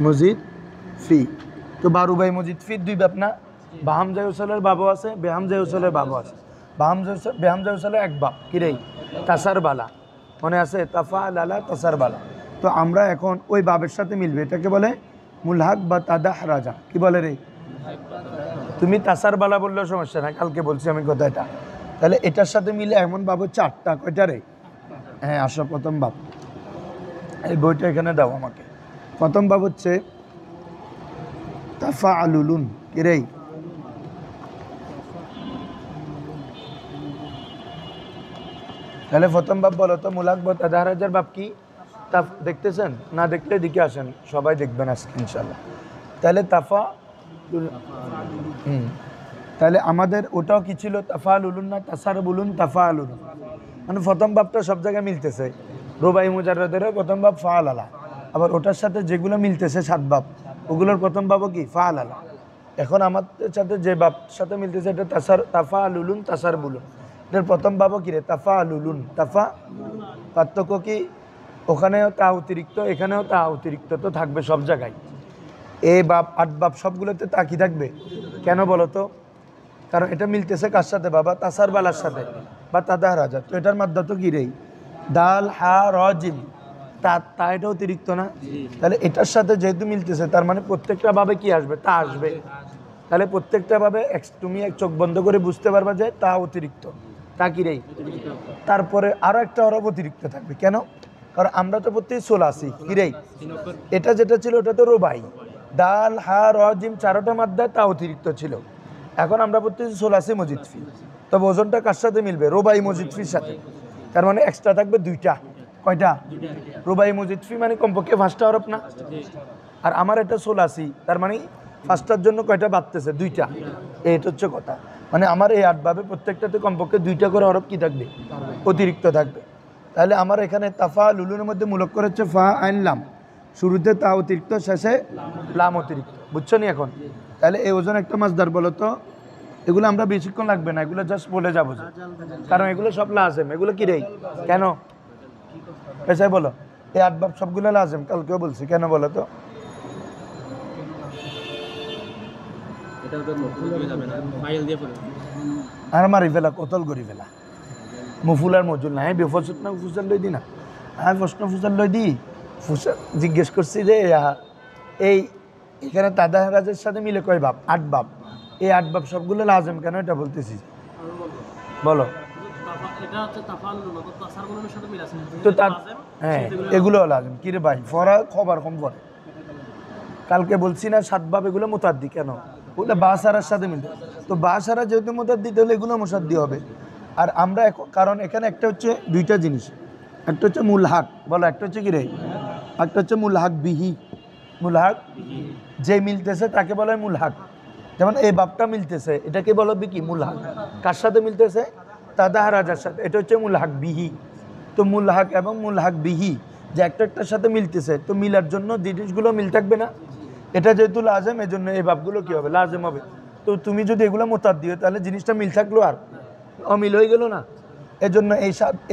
মজিদ ফি। তো বারুবাই মজিদ ফি দুই বাপ না, বাহামজায় উসলের বাবু আছে, বেহামজায় উসলের বাবু আছে। বেহামজায় উসলের এক বাপ কিরে তাসার বালা, মনে আছে? তাফা লালা তাসার বালা। তো আমরা এখন ওই বাবের সাথে মিলবে, এটাকে বলে মুলহাক বা তাদাহ রাজা। কি বলে রে? তুমি তাসার বালা বললেও সমস্যা না, কালকে বলছি আমি কথা এটা। তাহলে এটার সাথে মিলে এমন বাবু চারটা, কয়টা রে? হ্যাঁ আসো, প্রথম বাব এই বইটা এখানে দাও আমাকে। প্রথম বাব হচ্ছে তাফা আলুলুন। কিরে? তাহলে প্রথম বাব বলো তো, মুলাক বা তাদাহরাজার বাব কি? দেখতেছেন না? দেখলে দিকে আসেন, সবাই দেখবেন আজকে ইনশাল্লাহ। তাহলে তাফা তাহলে আমাদের ওটাও কি ছিল? তাফা আলুলুন না তাসার বুলুন তাফা আলুলুন। মানে প্রথম বাবটা সব জায়গায় মিলতেছে, রুবাই মুজাররদেরও প্রথম বাব ফাআল আলা। আবার ওটার সাথে যেগুলো মিলতেছে সাত বাব, ওগুলোর প্রথম বাবও কি? ফাআল আলা। এখন আমাদের সাথে যে বাব সাথে মিলতেছে এটা তাফা আলুলুন তাসার বুলুন, এটার প্রথম বাবও কি রে? তাফা আলুলুন। তাফা পার্থক্য কি? ওখানেও তা অতিরিক্ত, এখানেও তা অতিরিক্ত তো থাকবে সব জায়গায়। এ বাপ আট বাপ সবগুলোতে তা কি থাকবে? কেন বলো তো? কারণ এটা মিলতেছে কার সাথে বাবা? তাসার বালার সাথে বা তাদাহ রাজা। তো এটার মাধ্যমে তো কি রে? দাল হা রজিম, তা এটা অতিরিক্ত না? তাহলে এটার সাথে যেহেতু মিলতেছে, তার মানে প্রত্যেকটা ভাবে কি আসবে? তা আসবে। তাহলে প্রত্যেকটা ভাবে তুমি এক চোখ বন্ধ করে বুঝতে পারবা যে তা অতিরিক্ত। তা কি রে? তারপরে আরো একটা হরফ অতিরিক্ত থাকবে। কেন? কারণ আমরা তো প্রত্যেক সোলা আছি। কি রে? এটা যেটা ছিল ওটা তো রুবাই, দাল হা রজিম চারোটা মাদ্দা তা অতিরিক্ত ছিল। এখন আমরা প্রত্যেক সোলা আছি মজিদ ফি। তবে ওজনটা কার সাথে মিলবে? রুবাই মজিদ ফির সাথে। তার মানে এক্সট্রা থাকবে দুইটা। কয়টা? রুবাই মজিদ ফি মানে কমপক্ষে পাঁচটা হরফ না? আর আমার এটা সোলাসি, তার মানে পাঁচটার জন্য কয়টা বাড়তেছে? দুইটা। এটা হচ্ছে কথা। মানে আমার এই আট ভাবে প্রত্যেকটাতে কমপক্ষে দুইটা করে হরফ কি থাকবে? অতিরিক্ত থাকবে। তাহলে আমার এখানে তাফা লুলুনের মধ্যে মূলক করে হচ্ছে ফা আইন লাম, শুরুতে তা অতিরিক্ত, শেষে লাম অতিরিক্ত। বুঝছো নি এখন? তাহলে এই ওজন একটা মাসদার বলো তো। এগুলো আমরা বেশিক্ষণ লাগবে না, এগুলো জাস্ট বলে যাবো, কারণ এগুলো সব লাজেম। এগুলো কি রে? কেন পেশায় বলো? এই আট বাব সবগুলো লাজেম, কালকেও বলছি। কেন বলো তো? আর মারি ফেলা, কতল করি ফেলা, মুফুল আর মজুল না। হ্যাঁ বেফসুত না ফুসাল লই দি না, হ্যাঁ প্রশ্ন ফুসাল লই দি। জিজ্ঞেস করছি যে এই এখানে তাদাহরাজের সাথে মিলে কয় বাপ? আট বাপ। এই আট বাপ সবগুলো লাজেম কেন, এটা বলতেছি। বলো তো তার, হ্যাঁ এগুলো লাজেম। কিরে ভাই ফরা খবর কম পড়ে। কালকে বলছি না সাত বাপ, এগুলো মোতাদ্দি। কেন? ওগুলো বাসারার সাথে মিলতে। তো বাসারা যেহেতু মোতাদ্দি, তাহলে এগুলো মোসাদ্দি হবে। আর আমরা কারণ এখানে একটা হচ্ছে দুইটা জিনিস, একটা হচ্ছে মুলহাক, বলো একটা হচ্ছে কি রে? একটা হচ্ছে মুলহাক বিহি। মুলহাক যে মিলতেছে তাকে বলা হয় মুলহাক। যেমন এই বাপটা মিলতেছে, এটাকে বলো কি? মুলহাক। কার সাথে মিলতেছে? তাদাহ রাজার সাথে, এটা হচ্ছে মুলহাক বিহি। তো মুলহাক এবং মুলহাক বিহি যে একটার সাথে মিলতেছে, তো মিলার জন্য জিনিসগুলো মিল থাকবে না? এটা যেহেতু লাজেম, এই জন্য এই বাপগুলো কি হবে? লাজেম হবে। তো তুমি যদি এগুলো মোতাদ্দি হয়, তাহলে জিনিসটা মিল থাকলো আর অমিল হয়ে গেল না? এজন্য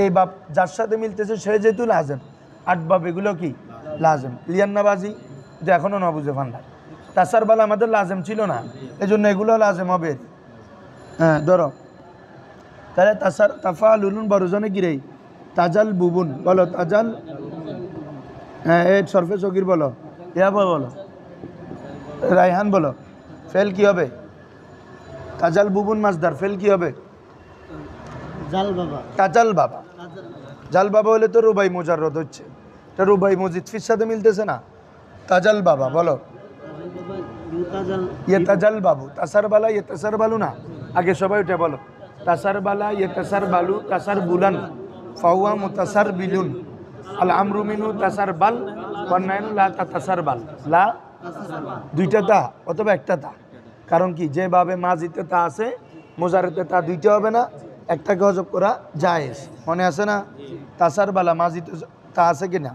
এই বাপ যার সাথে মিলতেছে সে যেহেতু লাজেম, আট বাপ এগুলো কি? লাজেম। ক্লিয়ার না বাজি? যে এখনও না বুঝে ফান্ডা। তাসার বালা আমাদের লাজেম ছিল না, এজন্য এগুলো লাজেম হবে। হ্যাঁ ধরো, তাহলে তাফা লুলুন বড়জনে গিরেই তাজাল বুবুন, বলো তাজাল। হ্যাঁ এই সরফে সগির বলো, ইয়া বলো, রায়হান বলো। ফেল কি হবে? তাজাল বুবুন মাসদার, ফেল কি হবে? তাজাল বাবা। জাল বাবা হলে তো রুবাই মুজাররদ হচ্ছে, এটা রুবাই মজিদ ফির সাথে মিলতেছে না। তাজাল বাবা বলো। ইয়ে তাজাল বাবু, তাসার বালা ইয়ে তাসার বালু না। আগে সবাই উঠে বলো, তাসার বালা ইয়ে তাসার বালু তাসার বুলান ফাওয়া মুতাসার বিলুন আল আমরু মিনু তাসার বাল ওয়ান্নাইনু লা তাসার বাল। লা দুইটা তা অথবা একটা তা। কারণ কি? যেভাবে মাজিতে তা আছে, মোজারেতে তা দুইটা হবে না, একটাকে হজব করা জায়েজ। মনে আছে না? তাসার বালা মাজিতে তা আছে কিনা,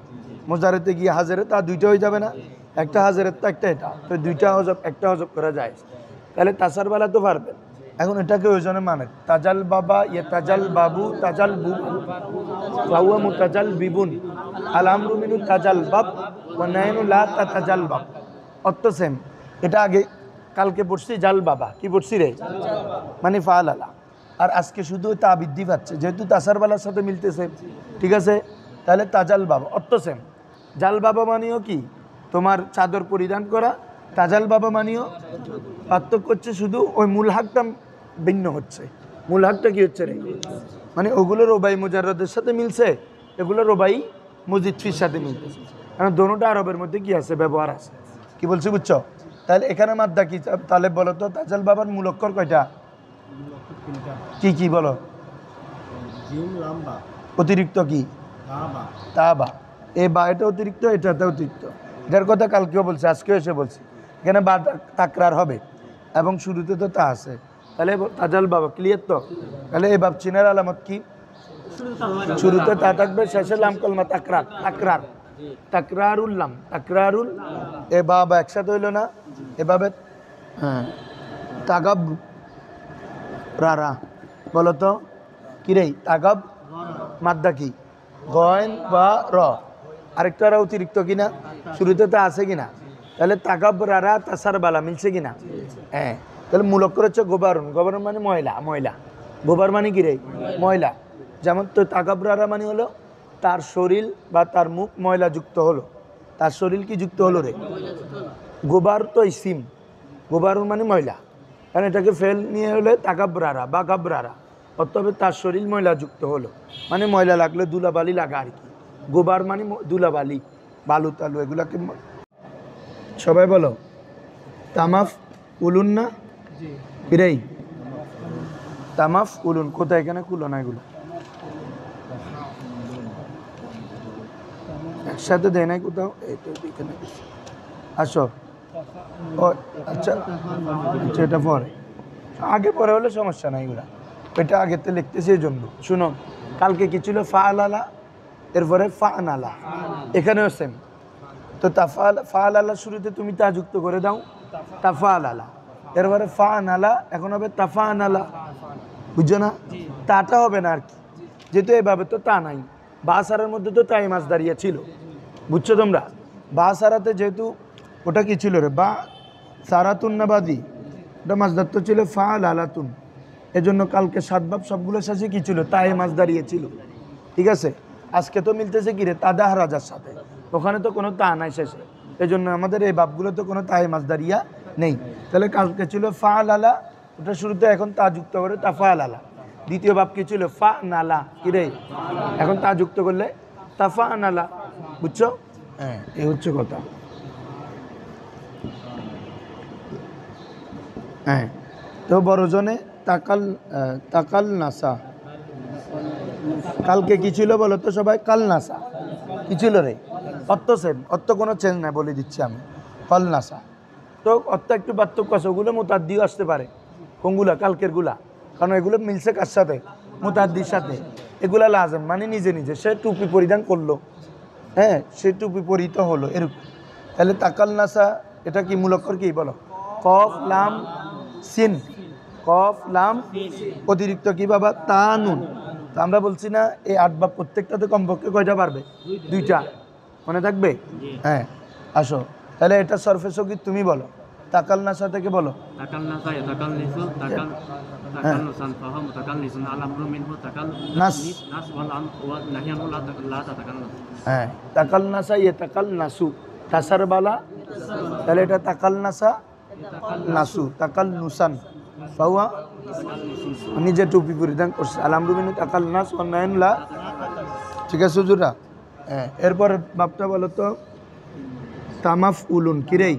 মোজারেতে গিয়ে হাজারে তা দুইটা হয়ে যাবে না? একটা হাজারের তো একটা, এটা তো দুইটা হজব, একটা হজব করা যায়। তাহলে তাসার বেলা তো পারবে। এখন এটাকে ওই জন্য মানে তাজাল বাবা ইয়ে তাজাল বাবু তাজাল বুবু ফাহুয়া মুতাজাল বিবুন আল আমরু মিনু তাজাল বাব ওয়ানাইনু লা তাতাজালবাব, অর্থ সেম। এটা আগে কালকে পড়ছি জাল বাবা, কি পড়ছি রে, মানে ফাল আলা। আর আজকে শুধু তা বৃদ্ধি পাচ্ছে, যেহেতু তাসার বালার সাথে মিলতেছে, ঠিক আছে, তাহলে তাজাল বাবা অর্থ সেম। জাল বাবা মানেও কি তোমার চাদর পরিধান করা, তাজাল বাবা মানেও, পার্থক্য হচ্ছে শুধু ওই মূল হাকটা ভিন্ন হচ্ছে। মূল হাকটা কি হচ্ছে রে, মানে ওগুলো রোবাই মুজাররদের সাথে মিলছে, এগুলো রোবাই মজিদ ফির সাথে মিলতেছে, কারণ দোনোটা আরবের মধ্যে কি আছে, ব্যবহার আছে। কি বলছি বুঝছো? তাহলে এখানে মাদ্দা কি, তাহলে বলো তো তাজাল বাবার মূল অক্ষর কয়টা, কি কি বলো, অতিরিক্ত কি, তা বা, এ বা এটা অতিরিক্ত, এটাতে অতিরিক্ত। এটার কথা কালকেও বলছে, আজকেও এসে বলছি, এখানে বা তাকরার হবে এবং শুরুতে তো তা আছে। তাহলে তাজাল বাবা ক্লিয়ার তো? তাহলে এই বাব চিনার আলামত কি, শুরুতে তা থাকবে, শেষে লাম কলমা তাকরার, তাকরার, তাকরারুল্লাম, তাকরারুল, এ বাবা একসাথে হইল না, এভাবে হ্যাঁ, তাগাব রারা, বলো তো কি রে, তাগাব মাদ্দা কি, গয়ন বা র, আরেকটা রা অতিরিক্ত কিনা, শুরুতে তা আছে কিনা, তাহলে তাগাব রারা তাসার বালা মিলছে কিনা, হ্যাঁ। তাহলে মূল অক্ষর হচ্ছে গোবারুন, গোবারুন মানে ময়লা, ময়লা, গোবার মানে কি রে, ময়লা। যেমন তো তাগাব রারা মানে হলো তার শরীর বা তার মুখ ময়লা যুক্ত হলো, তার শরীর কি যুক্ত হলো রে, গোবার তো ইসিম, গোবারুন মানে ময়লা, কারণ এটাকে ফেল নিয়ে হলে তাকাবরারা বা গাবরারা, অতএব তার শরীর ময়লা যুক্ত হলো, মানে ময়লা লাগলে ধুলাবালি লাগা আর কি। গোবার মানে ধুলাবালি, বালু তালু এগুলাকে। সবাই বলো তামাফ উলুন না কিরেই, তামাফ উলুন কোথায়, এখানে কুলো না, এগুলো একসাথে দেয় নাই কোথাও, এই তো এখানে আসো। ও আচ্ছা আচ্ছা, এটা পরে, আগে পরে হলে সমস্যা নাই, এগুলা এটা আগেতে লিখতেছি এই জন্য। শুনো, কালকে কি ছিল, ফা আলালা, এরপরে ফা আনালা, এখানেও সেম। তো ফা আলালা শুরুতে তুমি তা যুক্ত করে দাও, তাফা আলালা, এরপরে ফা আনালা, এখন হবে তাফা আনালা, বুঝছো না? তাটা হবে না আর কি, যেহেতু এভাবে তো তা নাই, বা সারার মধ্যে তো তাই মাছ দাঁড়িয়ে ছিল, বুঝছো তোমরা? বা সারাতে যেহেতু ওটা কি ছিল রে, বা সারাতুন না বাদি, ওটা মাছদার তো ছিল ফা লালাতুন, এজন্য কালকে সাতবাব সবগুলো শেষে কি ছিল, তাই মাছ দাঁড়িয়েছিল, ঠিক আছে। আজকে তো মিলতেছে কি রে, তাদাহ রাজার সাথে, ওখানে তো কোনো তা নাই শেষে, এজন্য আমাদের এই বাপগুলো তো কোনো তাই মাছ দাঁড়িয়া নেই। তাহলে কালকে ছিল ফা লালা, ওটা শুরুতে এখন তা যুক্ত করে তাফা লালা। দ্বিতীয় বাপ কি ছিল, ফা নালা, কি রে, এখন তা যুক্ত করলে তাফা নালা, বুঝছো? হ্যাঁ, এই হচ্ছে কথা। হ্যাঁ, তো বড়জনে তাকাল, তাকাল নাসা, কালকে কি ছিল বলো তো সবাই, কাল নাসা কি ছিল রে, অর্থ সেম, অর্থ কোনো চেঞ্জ নাই, বলে দিচ্ছি আমি, কাল নাসা। তো অর্থ একটু পার্থক্য আছে, ওগুলো মুতাদ্দিও আসতে পারে, কোনগুলা, কালকের গুলা, কারণ এগুলো মিলছে কার সাথে, মুতাদ্দির সাথে, এগুলা লাজেম মানে নিজে নিজে, সে টুপি পরিধান করলো, হ্যাঁ, সে টুপি পরিহিত হলো, এরকম। তাহলে তাকাল নাসা, এটা কি মূল অক্ষর কি বলো, কফ লাম সিন, কফ লাম অতিরিক্ত কি বাবা, তানুন। তো আমরা বলছি না এই আট বাপ প্রত্যেকটাতে কমপক্ষে কয়টা পারবে, দুইটা, মনে থাকবে? হ্যাঁ, আসো তাহলে এটা সরফে সগীর তুমি বলো, তাকাল নাসা থেকে বলো, তাকাল নাসা ইয়াতাকাল নিসু তাকাল তাকাল নুসান ফাহাম তাকাল নিসুন আলামরু মিনহু তাকাল নাস, নাস ওয়াল আম ওয়া নাহিয়ান লা তাকাল নাস। হ্যাঁ, তাকাল নাসা ইয়াতাকাল নাসু, তাসার বালা, তাহলে এটা তাকাল নাসা নাসু, তাকাল নুসান ফাহুয়া, নিজে টুপি পরিধান করছে, আলামরু মিনহু তাকাল নাস ওয়া নাহিয়ান লা, ঠিক আছে হুজুরা? হ্যাঁ, এরপর বাপটা বলো তো, তামাফ উলুন কিরেই,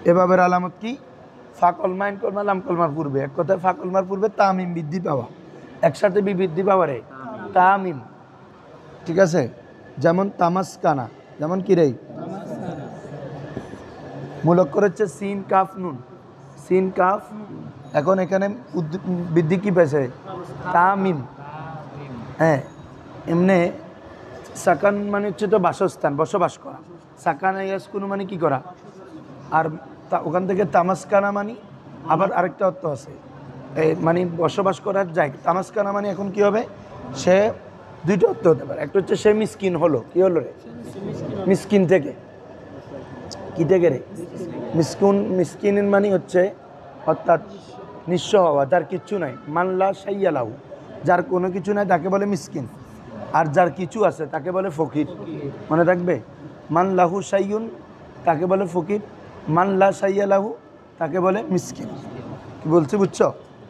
এভাবের আলামত কি, ফাকল মাইন কলমা লাম কলমার পূর্বে, এক কথায় ফাকলমার পূর্বে তামিম বৃদ্ধি পাওয়া, একসাথে বৃদ্ধি পাওয়া রে, তামিম, ঠিক আছে। যেমন তামাসকানা, যেমন কিরেই, মূল অক্ষর হচ্ছে সিন কাফ নুন, সিন কাফ, এখন এখানে বৃদ্ধি কি পেয়েছে, তামিম, হ্যাঁ। এমনি সাকান মানে হচ্ছে তো বাসস্থান, বসবাস করা, সাকানা ইয়াসকুনু মানে কি করা, আর ওখান থেকে তামাসকানা মানে আবার আরেকটা অর্থ আছে, মানে বসবাস করার জায়গা। তামাসকানা মানে এখন কি হবে, সে দুইটা অর্থ হতে পারে। একটা হচ্ছে সে মিসকিন হলো, কি হলো রে? মিসকিন থেকে, কি থেকে রে? মিসকিনের মানে হচ্ছে অর্থাৎ নিঃস্ব হওয়া, যার কিচ্ছু নাই। মানলা সাইয়ালাহু, যার কোনো কিছু নাই তাকে বলে মিসকিন, আর যার কিছু আছে তাকে বলে ফকির। মনে রাখবে, মানলাহু সাইয়ুন তাকে বলে ফকির, মানলা সাইয়ালাহু তাকে বলে মিসকিন। কি বলছি বুঝছো?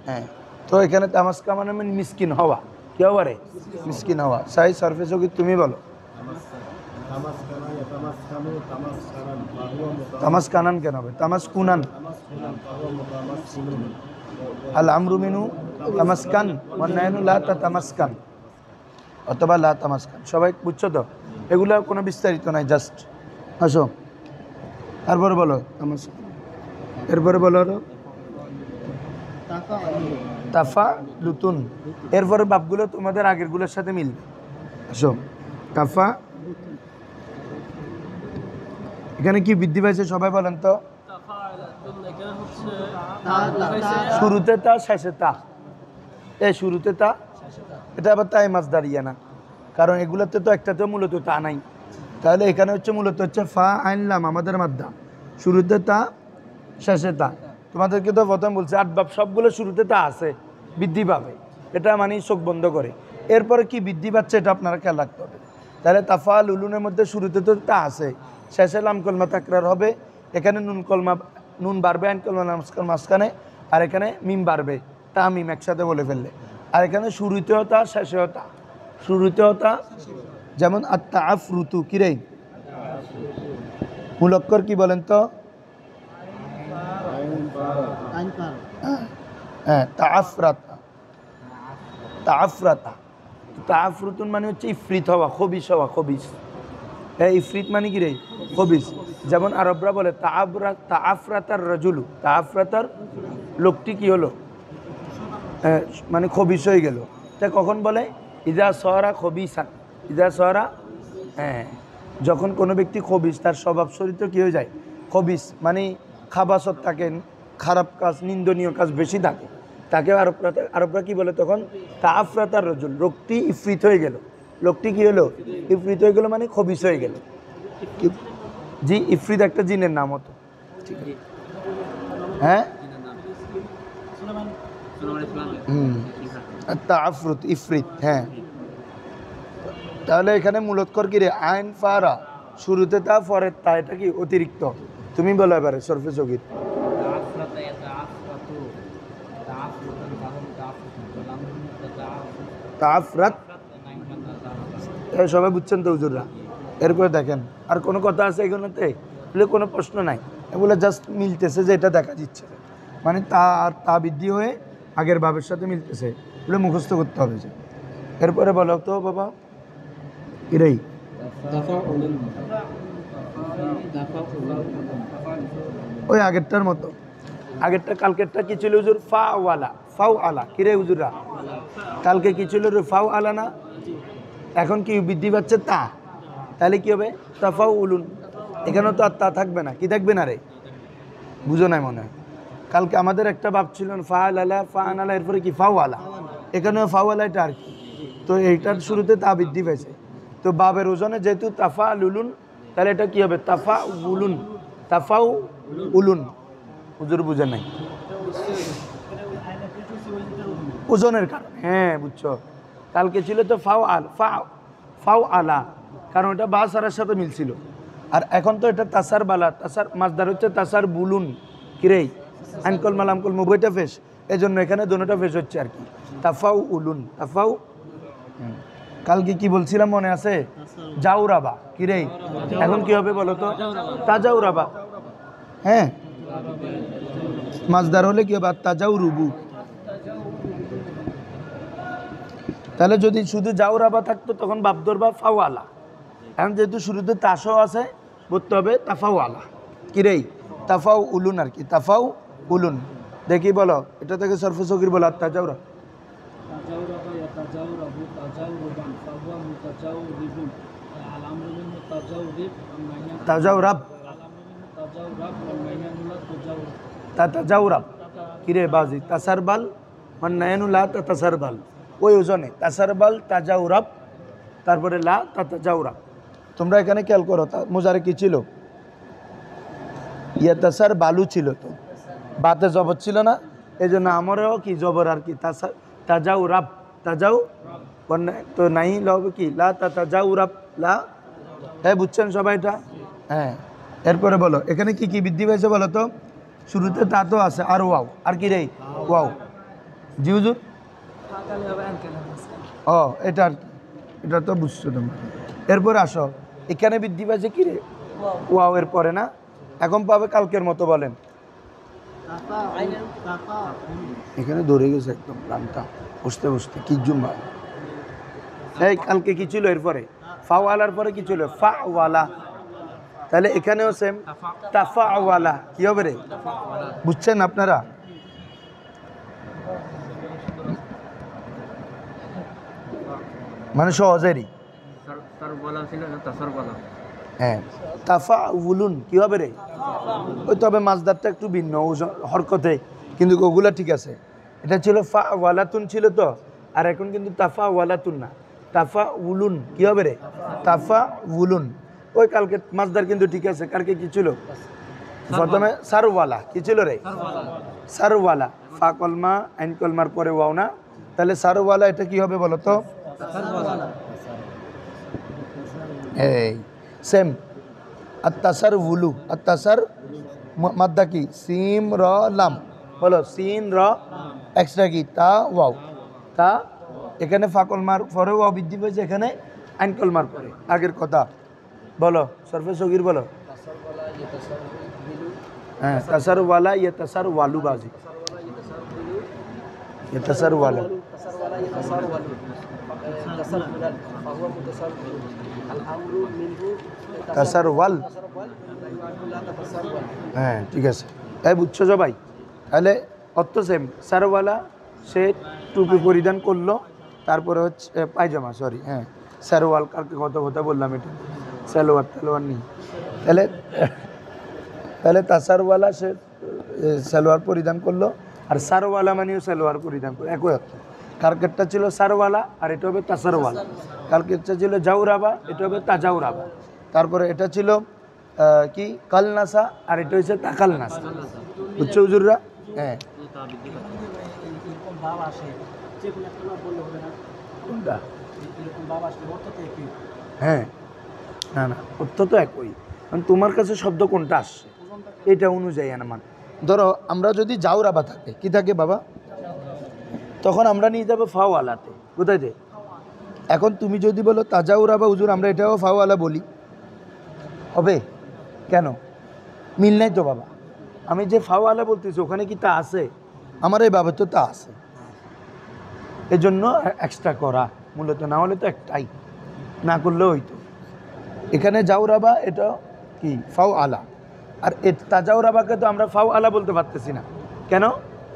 হ্যাঁ, তো এখানে তামাস্কা মানে মিসকিন হওয়া, কি হওয়া রে? মিসকিন হওয়া। সাই সরফে সগীর তুমি বলো। তামাস কানান কেন হবে? তামাস কুনান। আল আমরু মিনু তামাসকান ওয়ান নাহনু লা তামাসকান, অথবা লা তামাসকান। সবাই বুঝছো তো? এগুলো কোনো বিস্তারিত নাই, জাস্ট আসো। তারপরে বলো তামাস, এরপরে বলো তাফা লুতুন। এরপরে বাপগুলো তোমাদের আগেরগুলোর সাথে মিলবে। আসো, তাফা, এখানে কি বৃদ্ধি পাইছে সবাই বলেন তো? শুরুতে তা, শেষে তা। শুরুতে তা, এটা আবার তাই মাছ দাঁড়িয়ে না, কারণ এগুলোতে তো একটাতেও মূলত তা নাই। তাহলে এখানে হচ্ছে মূলত হচ্ছে ফা আইনলাম আমাদের মাদ্দা, শুরুতে তা, শেষে তা। তোমাদেরকে তো প্রথম বলছে আটবাব সবগুলো শুরুতে তা আছে, বৃদ্ধি পাবে, এটা মানে চোখ বন্ধ করে। এরপরে কি বৃদ্ধি পাচ্ছে এটা আপনারা খেয়াল রাখতে হবে। তাহলে তাফা লুলুনের মধ্যে শুরুতে তো তা আছে, শেষে লাম কলমা তাকরার হবে। এখানে নুন কলমা, নুন বাড়বে আইন কলমা নমস্কার মাঝখানে, আর এখানে মিম বাড়বে, তা মিম একসাথে বলে ফেললে। আর এখানে শুরুতেও তা, শেষেও তা, শুরুতেও তা। যেমন আত্মা আফ ঋতু, কিরে মুলক্কর কি বলেন তো? হ্যাঁ, তাআফরাতা, তাআফরাতা। তাআফরুতুন মানে হচ্ছে ইফরিত হওয়া, খবিস হওয়া, খবিস। হ্যাঁ, ইফরিত মানে কি রে? খবিস। যেমন আরবরা বলে তাআফরাতার রাজুলু, তাআফরাতার লোকটি কি হলো? মানে খবিস হয়ে গেল। তা কখন বলে? ইজা সরা খবিসান, ইজা সরা, হ্যাঁ, যখন কোনো ব্যক্তি খবিস, তার স্বভাব চরিত্র কী হয়ে যায়? খবিস মানে খাবাসত থাকে, খারাপ কাজ, নিন্দনীয় কাজ বেশি থাকে, তাকে আরবরা কী বলে তখন? তাআফরাতার রাজুল, লোকটি ইফরিত হয়ে গেল। লোকটি কী হলো? ইফরিত হয়ে গেল মানে খবিস হয়ে গেল। জি, ইফরিত একটা জিনের নাম হতো, ঠিক আছে? হ্যাঁ, তাআফরুত, ইফরিত। হ্যাঁ, তাহলে এখানে মূলৎকর কি রে? আইন ফারা, শুরুতে তা, পরে তা, এটা কি অতিরিক্ত? তুমি বলো এবারে সরফে সগীর। তাআফরাত, সবাই বুঝছেন তো হুজুররা? এরপরে দেখেন আর কোনো কথা আছে এগুলোতে? বলে কোনো প্রশ্ন নাই, এগুলো জাস্ট মিলতেছে যে এটা দেখা দিচ্ছে, মানে তা আর তা বৃদ্ধি হয়ে আগের ভাবের সাথে মিলতেছে, বলে মুখস্থ করতে হবে। যে এরপরে বলো তো বাবা, এটাই ওই আগেরটার মতো। আগেরটা, কালকেরটা কি ছিল হুজুর? ফাওয়ালা, ফাও আলা। কিরে হুজুরা, কালকে কি ছিল রে? ফাও আলা না? এখন কি বৃদ্ধি পাচ্ছে? তা। তাহলে কি হবে? তাফাউ উলুন। এখানেও তো আর তা থাকবে না, কি থাকবে না রে? বুঝো নাই মনে হয়? কালকে আমাদের একটা বাপ ছিল ফা আলা, ফা আনালা, এরপরে কি ফাও আলা। এখানেও ফাও আলা, এটা আর কি? তো এইটার শুরুতে তা বৃদ্ধি পেয়েছে, তো বাবের ওজনে যেহেতু তাফা লুলুন, তাহলে এটা কি হবে? তাফা উলুন, তাফাউ উলুন। হুজুর বুঝে নাই ওজনের কারণে। হ্যাঁ, বুঝছো? কালকে ছিল তো ফাও আল, ফাও আলা, কারণ এটা বা সারার সাথে মিলছিল। আর এখন তো এটা তাসার বালা, তাসার মাছদার হচ্ছে তাসার বুলুন। কিরে আনকল মালামকল মুবইটা ফেস, এই জন্য এখানে দোনোটা ফেস হচ্ছে আর কি। তাফাউ উলুন, তাফাউ। কালকে কি বলছিলাম মনে আছে? জাউরাবা। কিরে এখন কি হবে বলো তো? তাজাউরাবা। হ্যাঁ, মাছদার হলে কি হবে? তাজাউরুবু। তাহলে যদি শুধু জাউরাবা থাকতো তখন বাপদর বা ফাওয়ালা। এখন যেহেতু শুরুতে তাসও আছে, বলতে হবে তাফাওয়ালা। কিরে তাফাউ উলুন আর কি, তাফাউ উলুন। দেখি বলো এটা থেকে সরফে সগীর বলো। তাজাউরা, তাজাউরাব, তাজাউরাব। কিরে বাজি, তাসারবাল মান্নায়ানুল্লাহ, তাসারবাল ওই ওজনে, তাসারবাল তাজাউরাব তারপরে লা তাতাজাউরা। তোমরা এখানে খেয়াল করো, মুজারে কি ছিল? ইয়াতাসার বালু ছিল, তো বাতে জবর ছিল না, এই জন্য আমারও কি জবর আর কি তাজাউ রাব, তাজাউ তো নাই হবে কি লা তাজাউ রাব লা। হ্যাঁ বুঝছেন সবাই এটা? হ্যাঁ। এরপরে বলো এখানে কি কি বৃদ্ধি পেয়েছে বলো তো? শুরুতে তা তো আছে, আর ওয়াও, আর কি রে? ওয়াও। জি হুজুর? ও এটা আর কি, এটা তো বুঝছো তোমরা। এরপরে আসো, এখানে বৃদ্ধি পেয়েছে কি রে? ওয়াও এর পরে না, এখন পাবে কালকের মতো। বলেন এখানে ধরে গেছে একদম প্রাণটা, বসতে বসতে কি জুম্বা। এই কালকে কি ছিল এরপরে? ফাওয়ালার পরে কি ছিল? ফাওয়ালা। তাহলে এখানেও সেম তাফাওয়ালা। কি হবে রে? বুঝছেন আপনারা? মানে সহজেরই। হ্যাঁ তাফাউলুন কি হবে রে? ওই তবে মাছদারটা একটু ভিন্ন হরকতে, কিন্তু ওগুলা ঠিক আছে। এটা ছিল ফাওয়ালাতুন ছিল তো, আর এখন কিন্তু তাফাওয়ালাতুন না, তাফাউলুন। কি হবে রে? তাফাউলুন। ওই কালকে মাছদার কিন্তু ঠিক আছে। কালকে কি ছিল? প্রথমে সারওয়ালা। কি ছিল রে? সারওয়ালা। ফা কলমা আইন কলমার পরে ওয়াও না, তাহলে সারওয়ালা এটা কি হবে বলো তো? এই সেম আত্তাসার উলু, আত্তাসার মাদ্দা কি? সিম র লাম। বলো সিন র এক্সট্রা কি? তা ওয়াও। তা এখানে ফাকলমার পরে ওয়াও বৃদ্ধি পেয়েছে, এখানে আইন কলমার পরে। আগের কথা বলো সরফে সগির বলো। হ্যাঁ তাসার ওয়ালা ইয়ে তাসার ওয়ালু বাজি, ইয়ে তাসার ওয়ালা। তাসার ওয়াল। হ্যাঁ ঠিক আছে। তাই বুঝছো সবাই? তাহলে অর্থ সেম। সারওয়ালা সে টুপি পরিধান করলো, তারপরে হচ্ছে পায়জামা, সরি হ্যাঁ সারওয়াল। কালকে কত কথা বললাম, এটা সালোয়ার তালোয়ার নেই। তাহলে তাহলে তাসারওয়ালা সে সালোয়ার পরিধান করলো, আর সারওয়ালা মানেও সালোয়ার পরিধান করলো, একই অর্থ। কালকেরটা ছিল সারওয়ালা, আর এটা হবে তাসারওয়ালা। কালকেরটা ছিল জাউরাবা, এটা হবে তাজাউরাবা। তারপরে এটা ছিল কি কালনাসা, আর এটা হচ্ছে তাকালনাসা। বুঝছো হুজুররা? হ্যাঁ কোনটা? হ্যাঁ না না, অর্থ তো একই, মানে তোমার কাছে শব্দ কোনটা আসছে এটা অনুযায়ী আনামান। ধরো আমরা যদি জাউরাবা থাকে, কি থাকে বাবা? তখন আমরা নিয়ে যাবো ফাওয়ালাতে। কোথায় দে? এখন তুমি যদি বলো তাজাউরাবা হুজুর, আমরা এটাও ফাওয়ালা বলি, হবে কেন? মিল নাই তো বাবা। আমি যে ফাওয়ালা বলতেছি ওখানে কি তা আছে? আমার এই বাবা তো তা আছে, এই জন্য এক্সট্রা করা মূলত, না হলে তো একটাই, না করলেও হইতো। এখানে জাউরাবা এটা কি ফাও আলা, আর তাজাউরাবাকে তো আমরা ফাও আলা বলতে পারতেছি না। কেন?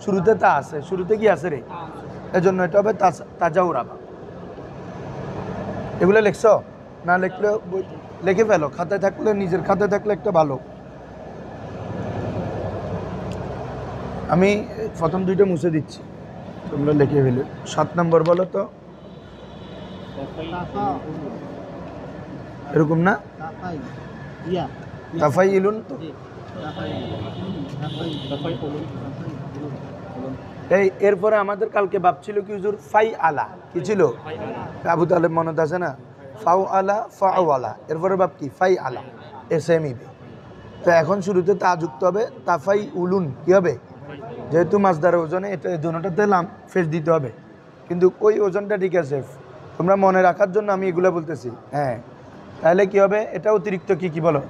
শুরুতে তা আছে, শুরুতে কি আছে রে? এই জন্য এটা হবে তাজাউরাবা। এগুলো লিখছ? না লিখলে লিখে ফেলো, খাতায় থাকলে, নিজের খাতায় থাকলে একটা ভালো। আমি প্রথম দুইটা মুছে দিচ্ছি, তোমরা লিখে ফেলো। 7 নম্বর বলো তো। এরকম না? তাফাইলুন তো। এই এরপরে আমাদের কালকে বাপ ছিল কি হুজুর? ফাই আলা। কি ছিল? আবু তালেব মনে আছে না? ফাউ আলা ফাওয়ালা, এরপরে বাপ কি? ফাই আলা। এসএমই। তো এখন শুরুতে তা যুক্ত হবে, তাফাই উলুন। কি হবে? যেহেতু মাছদার ওজনে এটা দুটোটাতে লাম ফেস দিতে হবে, কিন্তু ওই ওজনটা ঠিক আছে। তোমরা মনে রাখার জন্য আমি এগুলো বলতেছি। হ্যাঁ তাহলে কি হবে? এটা অতিরিক্ত কি কি বলো?